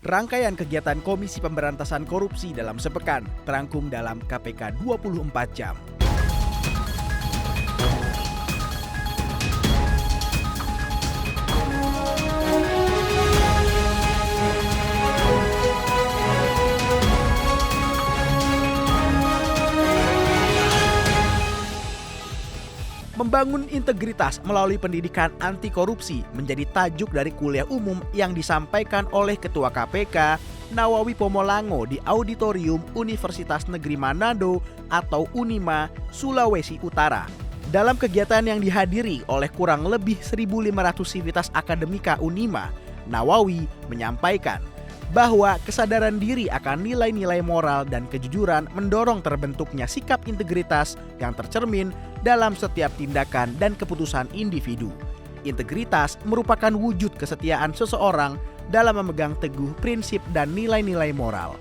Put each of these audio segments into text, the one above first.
Rangkaian kegiatan Komisi Pemberantasan Korupsi dalam sepekan terangkum dalam KPK 24 jam. Membangun integritas melalui pendidikan anti korupsi menjadi tajuk dari kuliah umum yang disampaikan oleh Ketua KPK Nawawi Pomolango di Auditorium Universitas Negeri Manado atau UNIMA, Sulawesi Utara. Dalam kegiatan yang dihadiri oleh kurang lebih 1.500 sivitas akademika UNIMA, Nawawi menyampaikan bahwa kesadaran diri akan nilai-nilai moral dan kejujuran mendorong terbentuknya sikap integritas yang tercermin dalam setiap tindakan dan keputusan individu. Integritas merupakan wujud kesetiaan seseorang dalam memegang teguh prinsip dan nilai-nilai moral.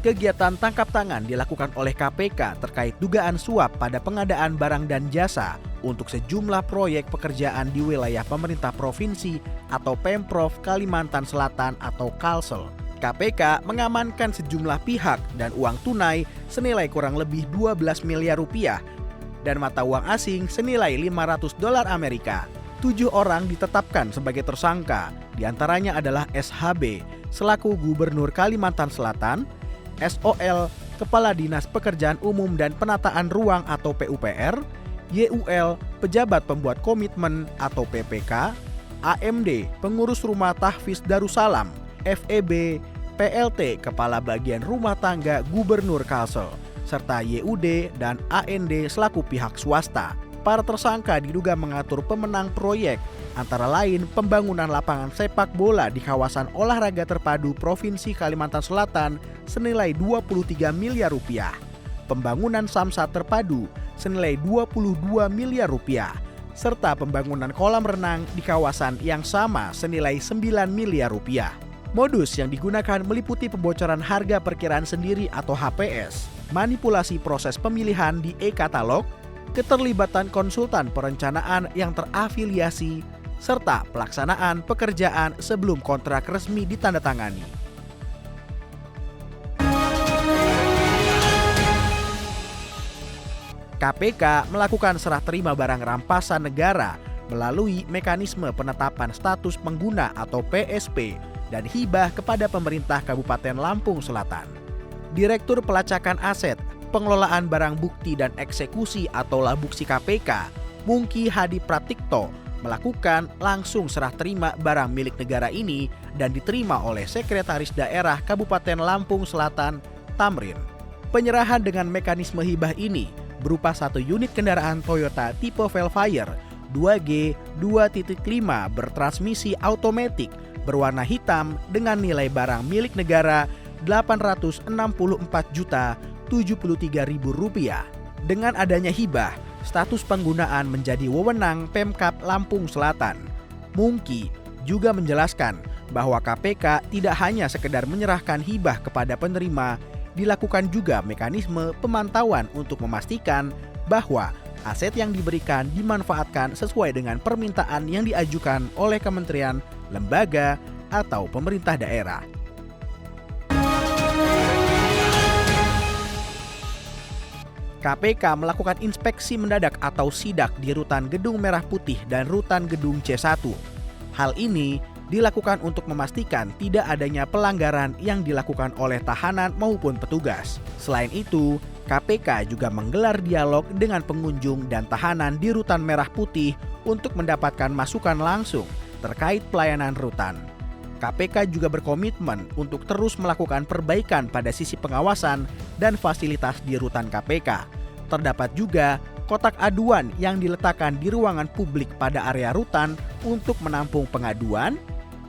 Kegiatan tangkap tangan dilakukan oleh KPK terkait dugaan suap pada pengadaan barang dan jasa untuk sejumlah proyek pekerjaan di wilayah pemerintah provinsi atau Pemprov Kalimantan Selatan atau Kalsel. KPK mengamankan sejumlah pihak dan uang tunai senilai kurang lebih 12 miliar rupiah dan mata uang asing senilai $500 Amerika. 7 orang ditetapkan sebagai tersangka, diantaranya adalah SHB selaku Gubernur Kalimantan Selatan, SOL Kepala Dinas Pekerjaan Umum dan Penataan Ruang atau PUPR, YUL Pejabat Pembuat Komitmen atau PPK, AMD Pengurus Rumah Tahfiz Darussalam, FEB PLT Kepala Bagian Rumah Tangga Gubernur Kalsel, serta YUD dan AND selaku pihak swasta. Para tersangka diduga mengatur pemenang proyek, antara lain pembangunan lapangan sepak bola di kawasan olahraga terpadu Provinsi Kalimantan Selatan senilai 23 miliar rupiah, pembangunan samsat terpadu senilai 22 miliar rupiah, serta pembangunan kolam renang di kawasan yang sama senilai 9 miliar rupiah. Modus yang digunakan meliputi pembocoran harga perkiraan sendiri atau HPS, manipulasi proses pemilihan di e-katalog, keterlibatan konsultan perencanaan yang terafiliasi, serta pelaksanaan pekerjaan sebelum kontrak resmi ditandatangani. KPK melakukan serah terima barang rampasan negara melalui mekanisme penetapan status pengguna atau PSP dan hibah kepada pemerintah Kabupaten Lampung Selatan. Direktur Pelacakan Aset, Pengelolaan Barang Bukti dan Eksekusi atau Labuksi KPK, Mungki Hadi Pratikto, melakukan langsung serah terima barang milik negara ini dan diterima oleh Sekretaris Daerah Kabupaten Lampung Selatan, Tamrin. Penyerahan dengan mekanisme hibah ini berupa 1 unit kendaraan Toyota tipe Velfire 2G 2.5 bertransmisi automatik berwarna hitam dengan nilai barang milik negara Rp864.073.000. Dengan adanya hibah, status penggunaan menjadi wewenang Pemkab Lampung Selatan. Mungki juga menjelaskan bahwa KPK tidak hanya sekedar menyerahkan hibah kepada penerima, dilakukan juga mekanisme pemantauan untuk memastikan bahwa aset yang diberikan dimanfaatkan sesuai dengan permintaan yang diajukan oleh kementerian, lembaga, atau pemerintah daerah. KPK melakukan inspeksi mendadak atau sidak di Rutan Gedung Merah Putih dan Rutan Gedung C1. Hal ini dilakukan untuk memastikan tidak adanya pelanggaran yang dilakukan oleh tahanan maupun petugas. Selain itu, KPK juga menggelar dialog dengan pengunjung dan tahanan di Rutan Merah Putih untuk mendapatkan masukan langsung terkait pelayanan rutan. KPK juga berkomitmen untuk terus melakukan perbaikan pada sisi pengawasan dan fasilitas di rutan KPK. Terdapat juga kotak aduan yang diletakkan di ruangan publik pada area rutan untuk menampung pengaduan,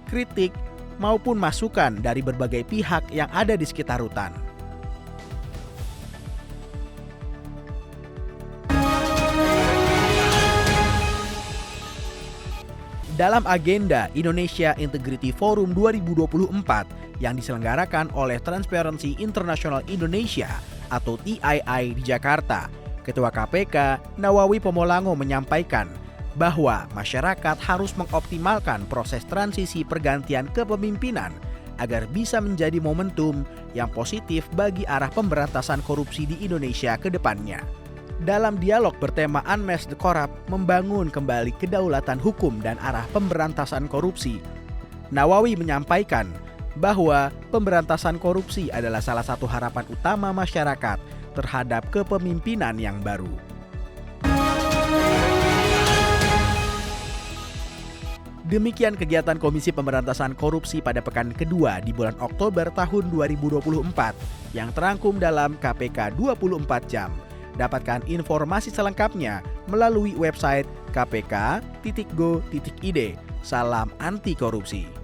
kritik, maupun masukan dari berbagai pihak yang ada di sekitar rutan. Dalam agenda Indonesia Integrity Forum 2024 yang diselenggarakan oleh Transparency International Indonesia atau TII di Jakarta, Ketua KPK Nawawi Pomolango menyampaikan bahwa masyarakat harus mengoptimalkan proses transisi pergantian kepemimpinan agar bisa menjadi momentum yang positif bagi arah pemberantasan korupsi di Indonesia ke depannya. Dalam dialog bertema Unmask the Corrupt, membangun kembali kedaulatan hukum dan arah pemberantasan korupsi, Nawawi menyampaikan bahwa pemberantasan korupsi adalah salah satu harapan utama masyarakat terhadap kepemimpinan yang baru. Demikian kegiatan Komisi Pemberantasan Korupsi pada pekan kedua di bulan Oktober tahun 2024 yang terangkum dalam KPK 24 jam. Dapatkan informasi selengkapnya melalui website kpk.go.id. Salam anti korupsi.